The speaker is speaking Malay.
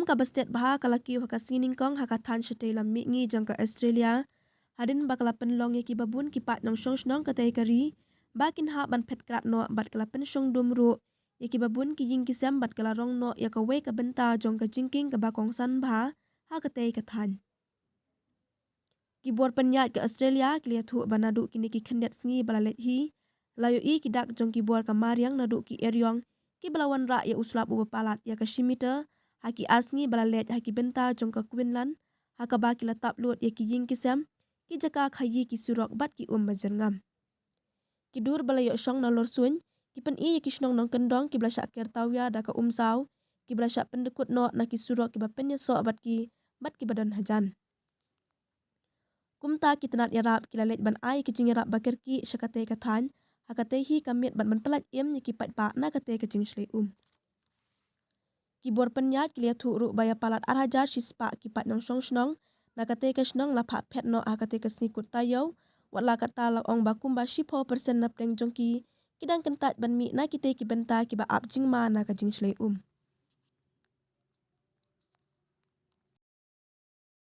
ka bastet baha kalaki haka sining kong haka than shetei lam mi ngi jang ka Australia hadin bakala penlong ye ki babun ki pat nong shong snong ka tei kari bakin ha ban phet krat no bat kala pen shong dum ru ye ki babun ki ying ki sam bat kala rong no ya ka we ka benta jong ka jingking ka ba kong san bha ha ka tei ka than ki bor penyat ke Australia klia thu banadu kini ki khendet sngi balalet hi layo I ki dak jong ki bor ka mariang nadu ki eryong ki balawan ra ya uslap u palat ya ka shimiter haki arsngi balalet haki benta jong ka Queensland haka ba ki latap lut ya ki ying ki sam ki jaka khayi ki surok bat ki bajan ngam ki dur balayo shong na lor sun ki pen I ki snong nong kendong ki blasha ker tawya da ka saw ki blasha pendekut no na ki surok ki ba penya so bat ki badan hajan kumta kitnat yarap kilalet ban ai ki jingarap bakir ki shakate ka than hakate hi kamit ban pelat em ni ki Paidbah na kate ka jing Shlei ki bor penyat kilia thu ru baya palat arhajar shispa ki pat nong shong snong na kate ka snong la pha phet no hakate ka snikut tayo watla kata la ong ba kumba 10% na preng jong ki kidang kentat ban mi na kite ki benta ki ba ap jing ma na ka jing Shlei